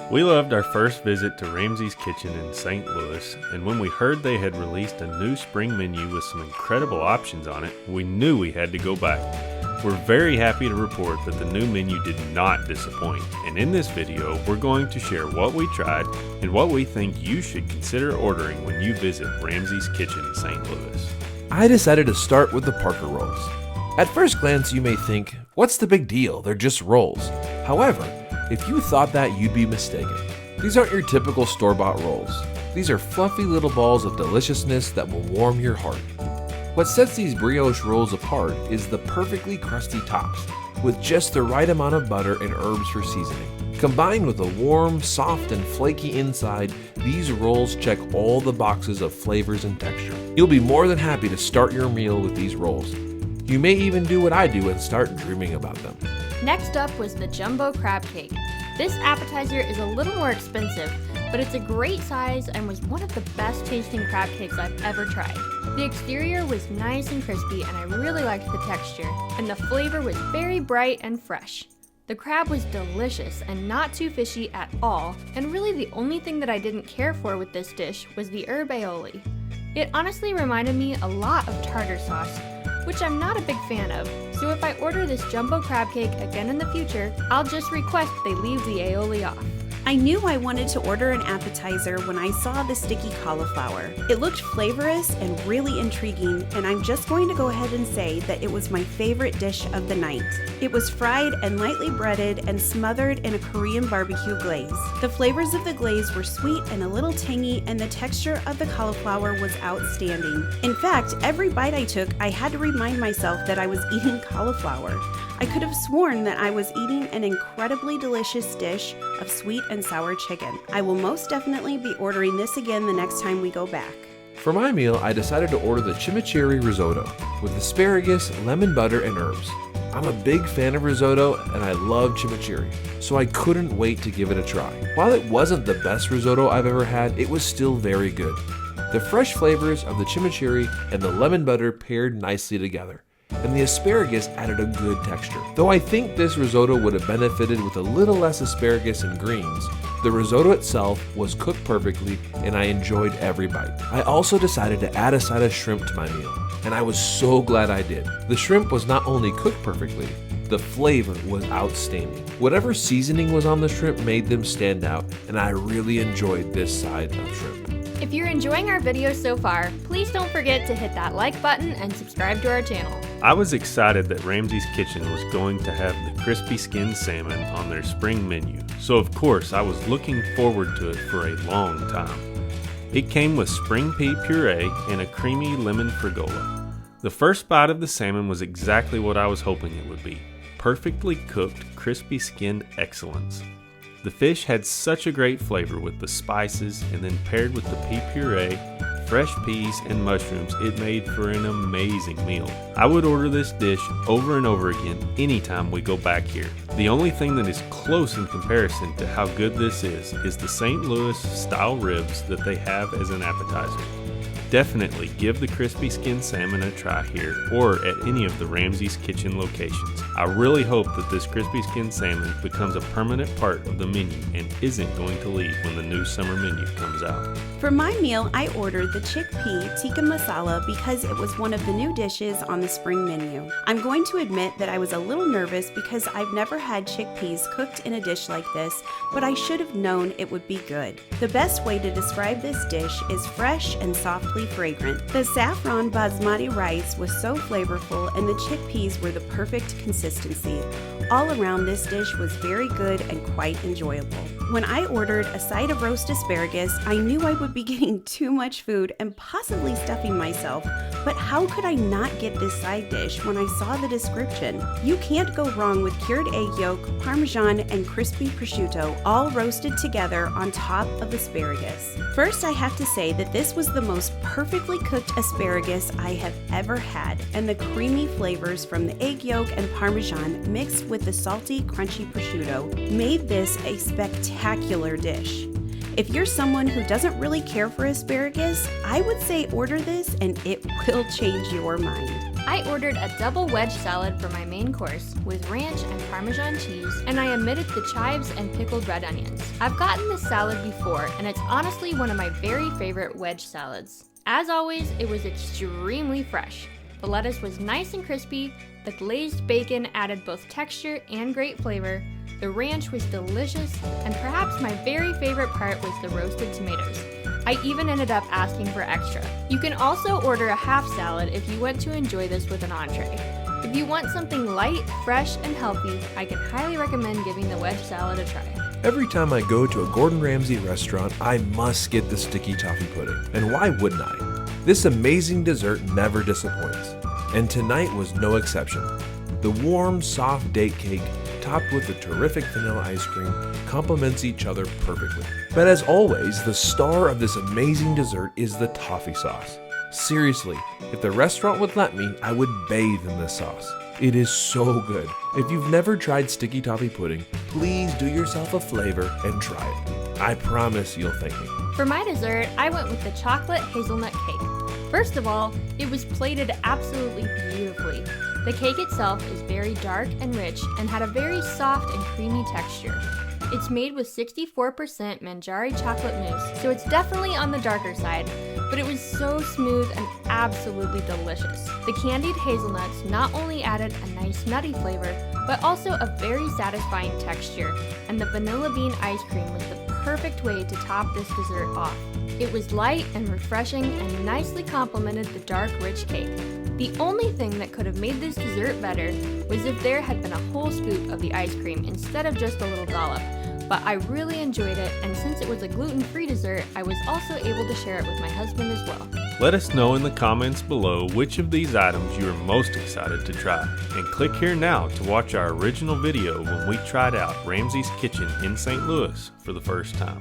We loved our first visit to Ramsay's Kitchen in St. Louis, and when we heard they had released a new spring menu with some incredible options on it, we knew we had to go back. We're very happy to report that the new menu did not disappoint, and in this video, we're going to share what we tried and what we think you should consider ordering when you visit Ramsay's Kitchen in St. Louis. I decided to start with the Parker rolls. At first glance, you may think, what's the big deal? They're just rolls. However, if you thought that, you'd be mistaken. These aren't your typical store-bought rolls. These are fluffy little balls of deliciousness that will warm your heart. What sets these brioche rolls apart is the perfectly crusty tops, with just the right amount of butter and herbs for seasoning. Combined with a warm, soft, and flaky inside, these rolls check all the boxes of flavors and texture. You'll be more than happy to start your meal with these rolls. You may even do what I do and start dreaming about them. Next up was the jumbo crab cake. This appetizer is a little more expensive, but it's a great size and was one of the best tasting crab cakes I've ever tried. The exterior was nice and crispy, and I really liked the texture, and the flavor was very bright and fresh. The crab was delicious and not too fishy at all, and really the only thing that I didn't care for with this dish was the herb aioli. It honestly reminded me a lot of tartar sauce, which I'm not a big fan of, so if I order this jumbo crab cake again in the future, I'll just request they leave the aioli off. I knew I wanted to order an appetizer when I saw the sticky cauliflower. It looked flavorous and really intriguing, and I'm just going to go ahead and say that it was my favorite dish of the night. It was fried and lightly breaded and smothered in a Korean barbecue glaze. The flavors of the glaze were sweet and a little tangy, and the texture of the cauliflower was outstanding. In fact, every bite I took, I had to remind myself that I was eating cauliflower. I could have sworn that I was eating an incredibly delicious dish of sweet and sour chicken. I will most definitely be ordering this again the next time we go back. For my meal, I decided to order the Chimichurri risotto with asparagus, lemon butter, and herbs. I'm a big fan of risotto and I love chimichurri, so I couldn't wait to give it a try. While it wasn't the best risotto I've ever had, it was still very good. The fresh flavors of the chimichurri and the lemon butter paired nicely together, and the asparagus added a good texture. Though I think this risotto would have benefited with a little less asparagus and greens, the risotto itself was cooked perfectly and I enjoyed every bite. I also decided to add a side of shrimp to my meal, and I was so glad I did. The shrimp was not only cooked perfectly, the flavor was outstanding. Whatever seasoning was on the shrimp made them stand out, and I really enjoyed this side of shrimp. If you're enjoying our videos so far, please don't forget to hit that like button and subscribe to our channel. I was excited that Ramsay's Kitchen was going to have the crispy skinned salmon on their spring menu, so of course I was looking forward to it for a long time. It came with spring pea puree and a creamy lemon frigola. The first bite of the salmon was exactly what I was hoping it would be. Perfectly cooked, crispy skinned excellence. The fish had such a great flavor with the spices, and then paired with the pea puree, fresh peas, and mushrooms, it made for an amazing meal. I would order this dish over and over again anytime we go back here. The only thing that is close in comparison to how good this is the St. Louis style ribs that they have as an appetizer. Definitely give the crispy skinned salmon a try here or at any of the Ramsay's Kitchen locations. I really hope that this crispy skinned salmon becomes a permanent part of the menu and isn't going to leave when the new summer menu comes out. For my meal, I ordered the Chickpea Tikka Masala because it was one of the new dishes on the spring menu. I'm going to admit that I was a little nervous because I've never had chickpeas cooked in a dish like this, but I should have known it would be good. The best way to describe this dish is fresh and softly fragrant. The saffron basmati rice was so flavorful and the chickpeas were the perfect consistency. All around, this dish was very good and quite enjoyable. When I ordered a side of roast asparagus, I knew I would be getting too much food and possibly stuffing myself, but how could I not get this side dish when I saw the description? You can't go wrong with cured egg yolk, parmesan, and crispy prosciutto all roasted together on top of asparagus. First, I have to say that this was the most perfectly cooked asparagus I have ever had, and the creamy flavors from the egg yolk and parmesan mixed with the salty, crunchy prosciutto made this a spectacular dish. If you're someone who doesn't really care for asparagus, I would say order this and it will change your mind. I ordered a double wedge salad for my main course with ranch and Parmesan cheese, and I omitted the chives and pickled red onions. I've gotten this salad before, and it's honestly one of my very favorite wedge salads. As always, it was extremely fresh. The lettuce was nice and crispy, the glazed bacon added both texture and great flavor, the ranch was delicious, and perhaps my very favorite part was the roasted tomatoes. I even ended up asking for extra. You can also order a half salad if you want to enjoy this with an entree. If you want something light, fresh, and healthy, I can highly recommend giving the wedge salad a try. Every time I go to a Gordon Ramsay restaurant, I must get the sticky toffee pudding. And why wouldn't I? This amazing dessert never disappoints. And tonight was no exception. The warm, soft date cake, topped with the terrific vanilla ice cream, complements each other perfectly. But as always, the star of this amazing dessert is the toffee sauce. Seriously, if the restaurant would let me, I would bathe in this sauce. It is so good. If you've never tried sticky toffee pudding, please do yourself a flavor and try it. I promise you'll thank me. For my dessert, I went with the Chocolate-Hazelnut Cake. First of all, it was plated absolutely beautifully. The cake itself is very dark and rich and had a very soft and creamy texture. It's made with 64% Manjari chocolate mousse, so it's definitely on the darker side, but it was so smooth and absolutely delicious. The candied hazelnuts not only added a nice nutty flavor, but also a very satisfying texture, and the vanilla bean ice cream was the perfect way to top this dessert off. It was light and refreshing and nicely complemented the dark, rich cake. The only thing that could have made this dessert better was if there had been a whole scoop of the ice cream instead of just a little dollop. But I really enjoyed it, and since it was a gluten-free dessert, I was also able to share it with my husband as well. Let us know in the comments below which of these items you are most excited to try. And click here now to watch our original video when we tried out Ramsay's Kitchen in St. Louis for the first time.